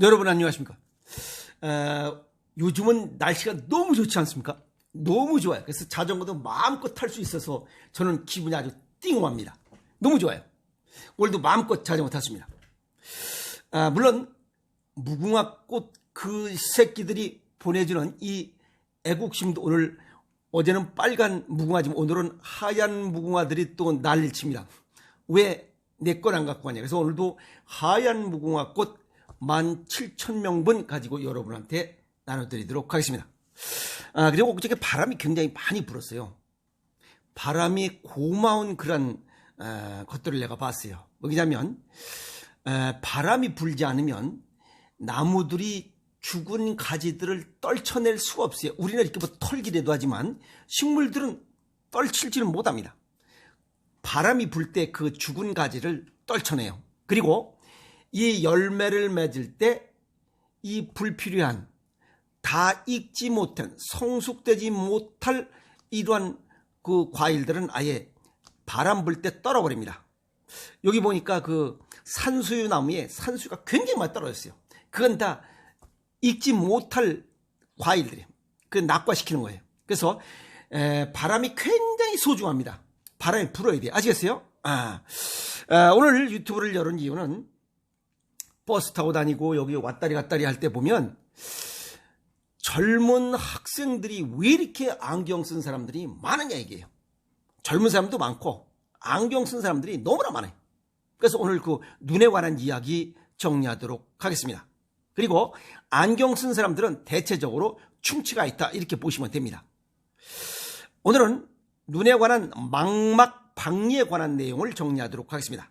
여러분 안녕하십니까? 요즘은 날씨가 너무 좋지 않습니까? 너무 좋아요. 그래서 자전거도 마음껏 탈 수 있어서 저는 기분이 아주 띵엄합니다. 너무 좋아요. 오늘도 마음껏 자전거 탔습니다. 물론 무궁화꽃 그 새끼들이 보내주는 이 애국심도 오늘, 어제는 빨간 무궁화지만 오늘은 하얀 무궁화들이 또 난리를 칩니다. 왜 내 건 안 갖고 가냐. 그래서 오늘도 하얀 무궁화꽃 17,000명분 가지고 여러분한테 나눠드리도록 하겠습니다. 그리고 어저께 바람이 굉장히 많이 불었어요. 바람이 고마운 그런 것들을 내가 봤어요. 뭐냐면 바람이 불지 않으면 나무들이 죽은 가지들을 떨쳐낼 수가 없어요. 우리는 이렇게 뭐 털기라도 하지만 식물들은 떨칠지는 못합니다. 바람이 불 때 그 죽은 가지를 떨쳐내요. 그리고 이 열매를 맺을 때 이 불필요한, 다 익지 못한, 성숙되지 못할 이러한 그 과일들은 아예 바람 불 때 떨어버립니다. 여기 보니까 그 산수유 나무에 산수유가 굉장히 많이 떨어졌어요. 그건 다 익지 못할 과일들이에요. 그 낙과시키는 거예요. 그래서 바람이 굉장히 소중합니다. 바람이 불어야 돼요. 아시겠어요? 오늘 유튜브를 열은 이유는 버스 타고 다니고 여기 왔다리 갔다리 할 때 보면 젊은 학생들이 왜 이렇게 안경 쓴 사람들이 많으냐 이게요. 젊은 사람도 많고 안경 쓴 사람들이 너무나 많아요. 그래서 오늘 그 눈에 관한 이야기 정리하도록 하겠습니다. 그리고 안경 쓴 사람들은 대체적으로 충치가 있다 이렇게 보시면 됩니다. 오늘은 눈에 관한 망막박리에 관한 내용을 정리하도록 하겠습니다.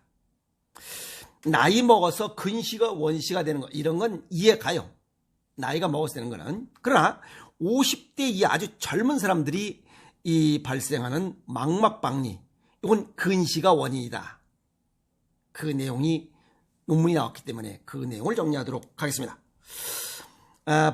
나이 먹어서 근시가 원시가 되는 거 이런 건 이해 가요. 나이가 먹어서 되는 거는. 그러나 50대 이하 아주 젊은 사람들이 이 발생하는 망막박리, 이건 근시가 원인이다. 그 내용이 논문이 나왔기 때문에 그 내용을 정리하도록 하겠습니다.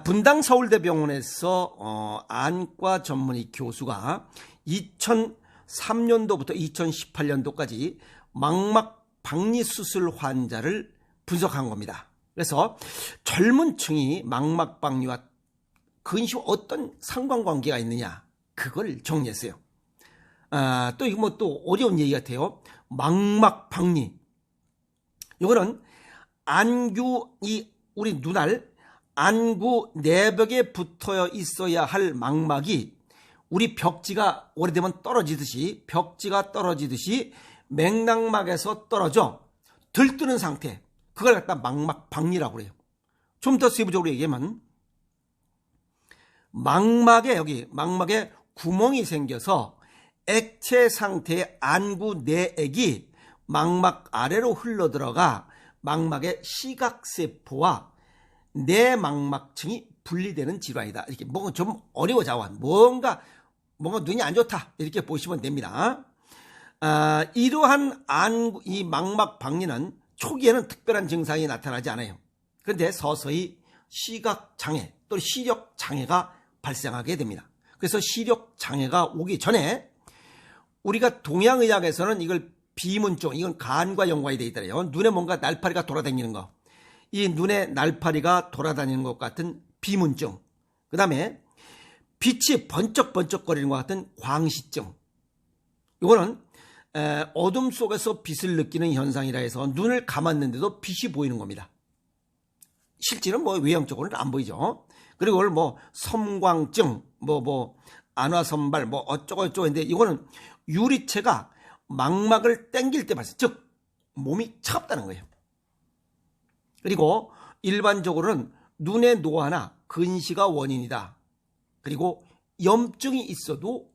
분당 서울대병원에서 안과 전문의 교수가 2003년도부터 2018년도까지 망막박리 수술 환자를 분석한 겁니다. 그래서 젊은 층이 망막박리와 근시와 어떤 상관관계가 있느냐, 그걸 정리했어요. 또 이거 뭐 또 어려운 얘기 같아요. 망막박리. 이거는 안구, 우리 눈알, 안구 내벽에 붙어 있어야 할 망막이 우리 벽지가 오래되면 떨어지듯이, 벽지가 떨어지듯이 맥락막에서 떨어져 들뜨는 상태, 그걸 갖다 망막박리라고 그래요. 좀 더 세부적으로 얘기하면 망막에 구멍이 생겨서 액체 상태의 안구 내액이 망막 아래로 흘러들어가 망막의 시각세포와 내망막층이 분리되는 질환이다. 이렇게 뭔가 좀 어려워져와 뭔가 눈이 안 좋다 이렇게 보시면 됩니다. 이러한 이 망막박리는 초기에는 특별한 증상이 나타나지 않아요. 그런데 서서히 시각장애 또는 시력장애가 발생하게 됩니다. 그래서 시력장애가 오기 전에 우리가 동양의학에서는 이걸 비문증, 이건 간과 연관이 되어 있더래요. 눈에 뭔가 날파리가 돌아다니는 거, 이 눈에 날파리가 돌아다니는 것 같은 비문증, 그 다음에 빛이 번쩍번쩍거리는 것 같은 광시증, 이거는 어둠 속에서 빛을 느끼는 현상이라 해서 눈을 감았는데도 빛이 보이는 겁니다. 실제는 뭐 외형적으로는 안 보이죠. 그리고 이걸 뭐 섬광증, 안화선발, 어쩌고저쩌고 했는데 이거는 유리체가 망막을 당길 때 발생, 즉 몸이 차갑다는 거예요. 그리고 일반적으로는 눈의 노화나 근시가 원인이다. 그리고 염증이 있어도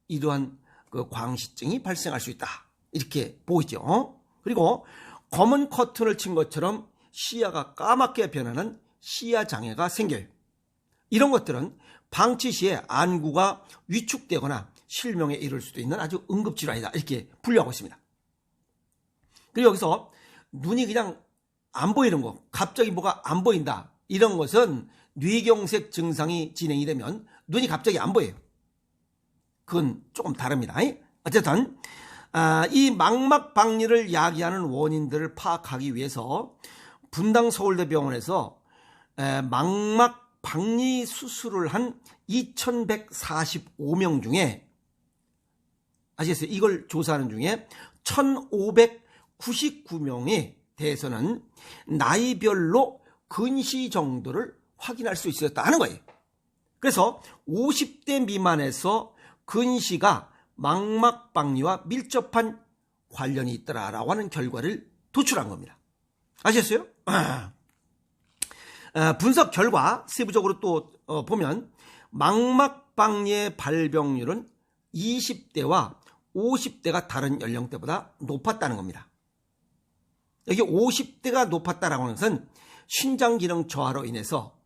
이러한 그 광시증이 발생할 수 있다. 이렇게 보이죠. 그리고 검은 커튼을 친 것처럼 시야가 까맣게 변하는 시야장애가 생겨요. 이런 것들은 방치 시에 안구가 위축되거나 실명에 이를 수도 있는 아주 응급질환이다. 이렇게 분류하고 있습니다. 그리고 여기서 눈이 그냥 안 보이는 거, 갑자기 뭐가 안 보인다, 이런 것은 뇌경색 증상이 진행이 되면 눈이 갑자기 안 보여요. 그건 조금 다릅니다. 어쨌든 이 망막박리를 야기하는 원인들을 파악하기 위해서 분당 서울대병원에서 망막 박리 수술을 한 2145명 중에 아시겠어요? 이걸 조사하는 중에 1599명에 대해서는 나이별로 근시 정도를 확인할 수 있었다는 거예요. 그래서 50대 미만에서 근시가 망막 박리와 밀접한 관련이 있더라라고 하는 결과를 도출한 겁니다. 아셨어요? 분석 결과 세부적으로 또 보면 망막 박리의 발병률은 20대와 50대가 다른 연령대보다 높았다는 겁니다. 여기 50대가 높았다라고 하는 것은 신장 기능 저하로 인해서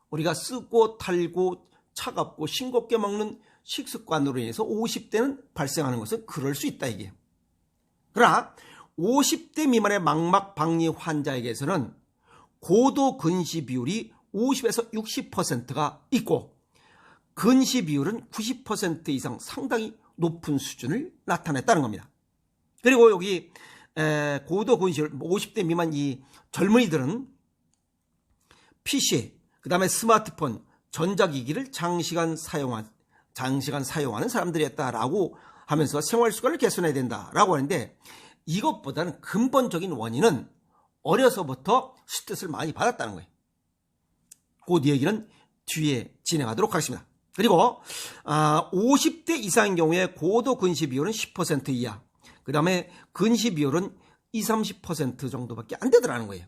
우리가 쓰고 탈고 차갑고 싱겁게 먹는 식습관으로 인해서 50대는 발생하는 것은 그럴 수 있다 이게. 그러나 50대 미만의 망막 박리 환자에게서는 고도 근시 비율이 50에서 60%가 있고 근시 비율은 90% 이상 상당히 높은 수준을 나타냈다는 겁니다. 그리고 여기 고도 근시율 50대 미만 이 젊은이들은 PC, 그 다음에 스마트폰, 전자기기를 장시간 사용하는 사람들이었다라고 하면서 생활습관을 개선해야 된다라고 하는데 이것보다는 근본적인 원인은 어려서부터 스트레스를 많이 받았다는 거예요. 그 얘기는 뒤에 진행하도록 하겠습니다. 그리고 50대 이상인 경우에 고도 근시 비율은 10% 이하, 그 다음에 근시 비율은 20-30% 정도밖에 안 되더라는 거예요.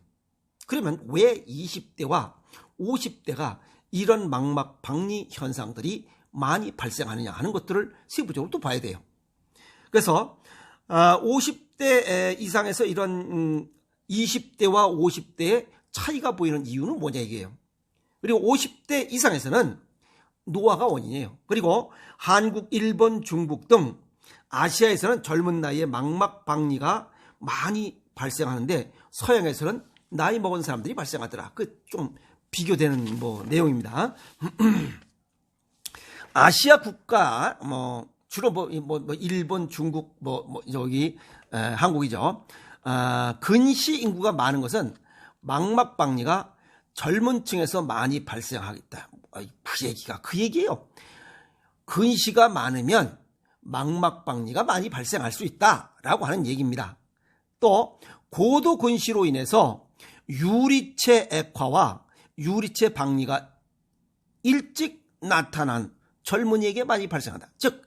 그러면 왜 20대와 50대가 이런 망막 박리 현상들이 많이 발생하느냐 하는 것들을 세부적으로 또 봐야 돼요. 그래서 50대 이상에서 이런 20대와 50대의 차이가 보이는 이유는 뭐냐 이게요. 그리고 50대 이상에서는 노화가 원인이에요. 그리고 한국, 일본, 중국 등 아시아에서는 젊은 나이에 망막 박리가 많이 발생하는데 서양에서는 나이 먹은 사람들이 발생하더라. 그 좀 비교되는 내용입니다. 아시아 국가 주로 일본, 중국 여기 한국이죠. 근시 인구가 많은 것은 망막 박리가 젊은 층에서 많이 발생하겠다. 그 얘기예요. 근시가 많으면 망막 박리가 많이 발생할 수 있다라고 하는 얘기입니다. 또 고도 근시로 인해서 유리체 액화와 유리체 박리가 일찍 나타난 젊은이에게 많이 발생한다. 즉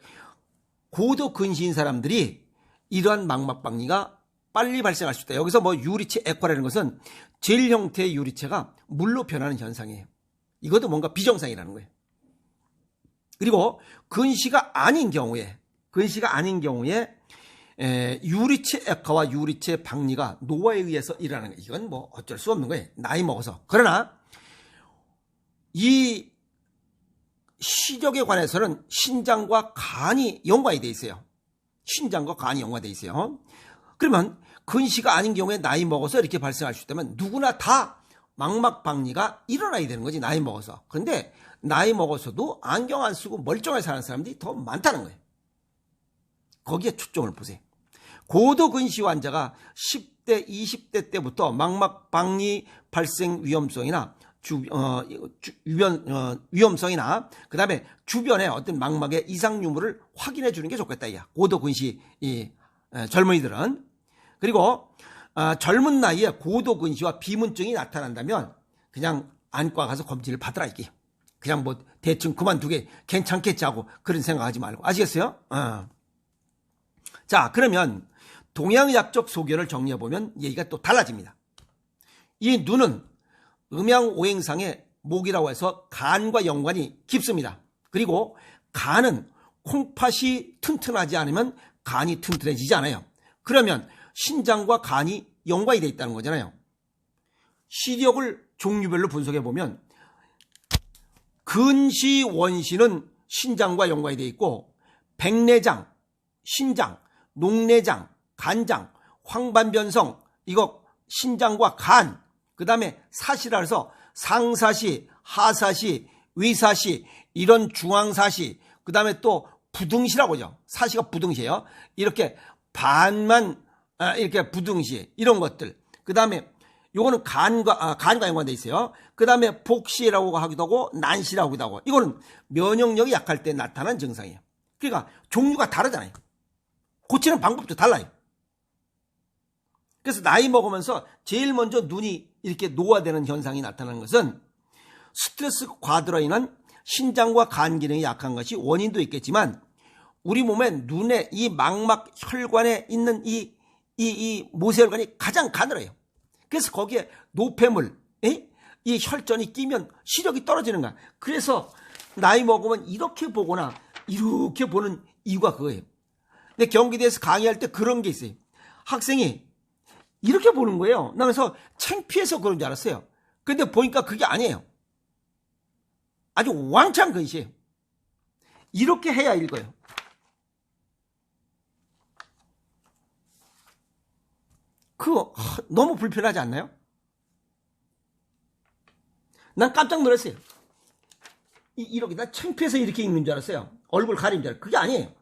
고도 근시인 사람들이 이러한 망막 박리가 빨리 발생할 수 있다. 여기서 유리체 액화라는 것은 젤 형태의 유리체가 물로 변하는 현상이에요. 이것도 뭔가 비정상이라는 거예요. 그리고 근시가 아닌 경우에 유리체 액화와 유리체 박리가 노화에 의해서 일어나는 거예요. 이건 어쩔 수 없는 거예요. 나이 먹어서. 그러나 이 시력에 관해서는 신장과 간이 연관이 돼 있어요. 신장과 간이 연관돼 있어요. 그러면 근시가 아닌 경우에 나이 먹어서 이렇게 발생할 수 있다면 누구나 다 망막 박리가 일어나야 되는 거지, 나이 먹어서. 그런데 나이 먹어서도 안경 안 쓰고 멀쩡하게 사는 사람들이 더 많다는 거예요. 거기에 초점을 보세요. 고도 근시 환자가 10대, 20대 때부터 망막 박리 발생 위험성이나 위험성이나 그다음에 주변에 어떤 망막의 이상 유무를 확인해 주는 게 좋겠다. 고도 근시 젊은이들은. 그리고 젊은 나이에 고도 근시와 비문증이 나타난다면 그냥 안과 가서 검진을 받으라 이게. 그냥 대충 그만두게 괜찮겠지 하고 그런 생각하지 말고. 아시겠어요? 자, 그러면 동양의학적 소견을 정리해보면 얘기가 또 달라집니다. 이 눈은 음양오행상의 목이라고 해서 간과 연관이 깊습니다. 그리고 간은 콩팥이 튼튼하지 않으면 간이 튼튼해지지 않아요. 그러면 신장과 간이 연관이 되어 있다는 거잖아요. 시력을 종류별로 분석해보면 근시 원시는 신장과 연관이 되어 있고 백내장, 신장, 녹내장, 간장, 황반변성, 이거 신장과 간, 그 다음에 사시라 해서 상사시, 하사시, 위사시, 이런 중앙사시, 그 다음에 또 부등시라고 하죠. 사시가 부등시예요. 이렇게 반만 이렇게 부등시, 이런 것들. 그 다음에 요거는 간과 연관돼 있어요. 그 다음에 복시라고 하기도 하고 난시라고 하기도 하고, 이거는 면역력이 약할 때 나타나는 증상이에요. 그러니까 종류가 다르잖아요. 고치는 방법도 달라요. 그래서 나이 먹으면서 제일 먼저 눈이 이렇게 노화되는 현상이 나타나는 것은 스트레스 과다로 인한 신장과 간 기능이 약한 것이 원인도 있겠지만, 우리 몸의 눈에 이 망막 혈관에 있는 이 모세혈관이 가장 가늘어요. 그래서 거기에 노폐물, 이 혈전이 끼면 시력이 떨어지는 거야. 그래서 나이 먹으면 이렇게 보거나 이렇게 보는 이유가 그거예요. 근데 경기대에서 강의할 때 그런 게 있어요. 학생이 이렇게 보는 거예요. 나 그래서 창피해서 그런 줄 알았어요. 근데 보니까 그게 아니에요. 아주 왕창 근시해요. 이렇게 해야 읽어요. 그거 너무 불편하지 않나요? 난 깜짝 놀랐어요. 이렇게 나 창피해서 이렇게 읽는 줄 알았어요. 얼굴 가린 줄 알았어요. 그게 아니에요.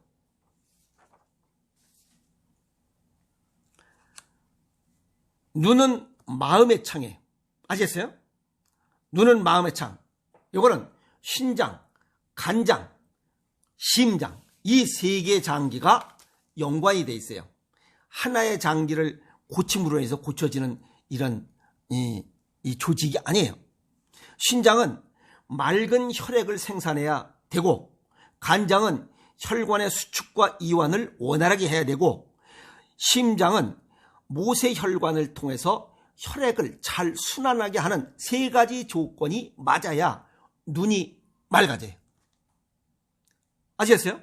눈은 마음의 창이에요. 아시겠어요? 눈은 마음의 창. 이거는 신장, 간장, 심장, 이 세 개의 장기가 연관이 돼 있어요. 하나의 장기를 고침으로 해서 고쳐지는 이런 이 조직이 아니에요. 신장은 맑은 혈액을 생산해야 되고, 간장은 혈관의 수축과 이완을 원활하게 해야 되고, 심장은 모세혈관을 통해서 혈액을 잘 순환하게 하는 세 가지 조건이 맞아야 눈이 맑아져요. 아시겠어요?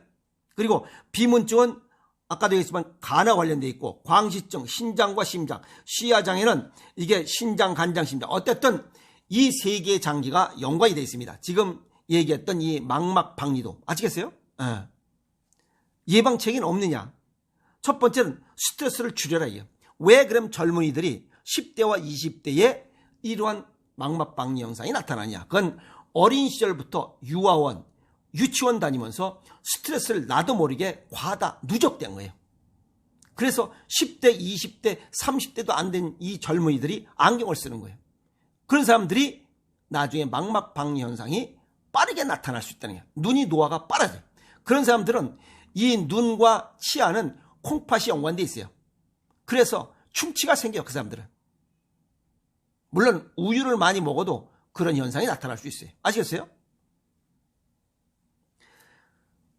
그리고 비문증은 아까도 얘기했지만 간과 관련되어 있고, 광시증, 신장과 심장, 시야장애는 이게 신장, 간장, 심장, 어쨌든 이 세 개의 장기가 연관이 되어 있습니다. 지금 얘기했던 이 망막 박리도 아시겠어요? 예방책은 없느냐? 첫 번째는 스트레스를 줄여라 이요. 왜 그럼 젊은이들이 10대와 20대에 이러한 망막 박리 현상이 나타나냐? 그건 어린 시절부터 유아원, 유치원 다니면서 스트레스를 나도 모르게 과다 누적된 거예요. 그래서 10대, 20대, 30대도 안 된 이 젊은이들이 안경을 쓰는 거예요. 그런 사람들이 나중에 망막 박리 현상이 빠르게 나타날 수 있다는 거예요. 눈이 노화가 빠르죠. 그런 사람들은 이 눈과 치아는 콩팥이 연관되어 있어요. 그래서 충치가 생겨요. 그 사람들은. 물론 우유를 많이 먹어도 그런 현상이 나타날 수 있어요. 아시겠어요?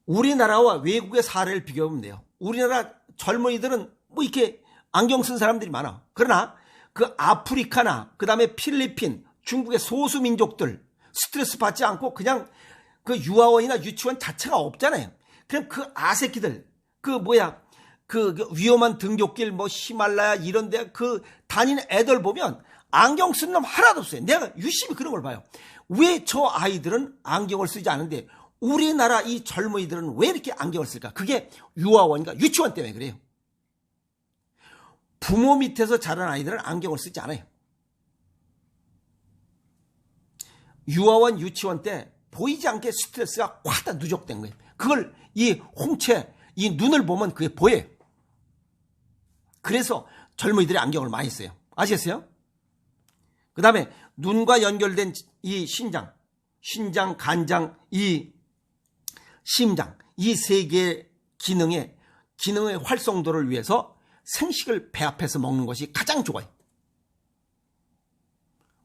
우리나라와 외국의 사례를 비교해보면 돼요. 우리나라 젊은이들은 뭐 이렇게 안경 쓴 사람들이 많아. 그러나 그 아프리카나 그 다음에 필리핀, 중국의 소수 민족들 스트레스 받지 않고 그냥 그 유아원이나 유치원 자체가 없잖아요. 그냥 그 아새끼들, 그 위험한 등굣길 뭐 히말라야 이런 데 그 다니는 애들 보면 안경 쓴 놈 하나도 없어요. 내가 유심히 그런 걸 봐요. 왜 저 아이들은 안경을 쓰지 않은데 우리나라 이 젊은이들은 왜 이렇게 안경을 쓸까? 그게 유아원인가 유치원 때문에 그래요. 부모 밑에서 자란 아이들은 안경을 쓰지 않아요. 유아원, 유치원 때 보이지 않게 스트레스가 과다 누적된 거예요. 그걸 이 홍채, 이 눈을 보면 그게 보여요. 그래서 젊은이들이 안경을 많이 써요. 아시겠어요? 그 다음에 눈과 연결된 이 신장, 간장, 이 심장, 이 세 개의 기능의 활성도를 위해서 생식을 배합해서 먹는 것이 가장 좋아요.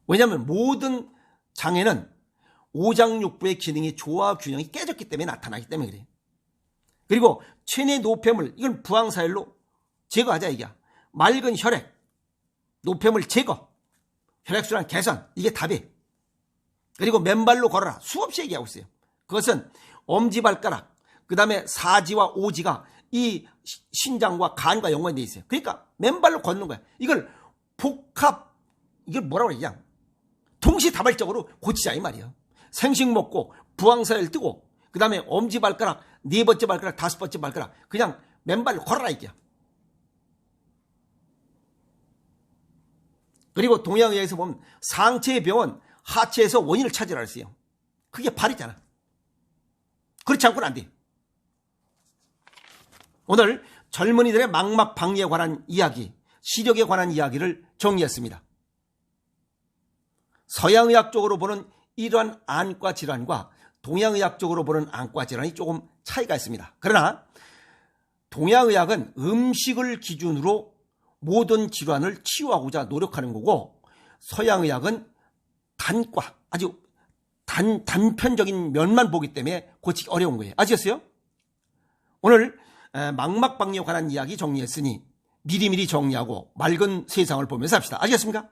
왜냐하면 모든 장애는 오장육부의 기능이 조화 균형이 깨졌기 때문에 나타나기 때문에 그래요. 그리고 체내 노폐물, 이건 부항사율로 제거하자 이게. 맑은 혈액, 노폐물 제거, 혈액순환 개선, 이게 답이에요. 그리고 맨발로 걸어라. 수없이 얘기하고 있어요. 그것은 엄지발가락, 그 다음에 사지와 오지가 이 신장과 간과 연관이 되어 있어요. 그러니까 맨발로 걷는 거야. 이걸 이걸 뭐라고 그러냐. 동시다발적으로 고치자 이 말이에요. 생식 먹고 부항사를 뜨고 그 다음에 엄지발가락, 네 번째 발가락, 다섯 번째 발가락 그냥 맨발로 걸어라 이게. 그리고 동양의학에서 보면 상체의 병은 하체에서 원인을 찾으라 했어요. 그게 발이잖아. 그렇지 않고는 안 돼. 오늘 젊은이들의 망막 박리에 관한 이야기, 시력에 관한 이야기를 정리했습니다. 서양의학적으로 보는 이러한 안과 질환과 동양의학적으로 보는 안과 질환이 조금 차이가 있습니다. 그러나 동양의학은 음식을 기준으로 모든 질환을 치유하고자 노력하는 거고, 서양의학은 단과, 아주 단편적인 면만 보기 때문에 고치기 어려운 거예요. 아시겠어요? 오늘 망막박리에 관한 이야기 정리했으니 미리미리 정리하고 맑은 세상을 보면서 합시다. 아시겠습니까?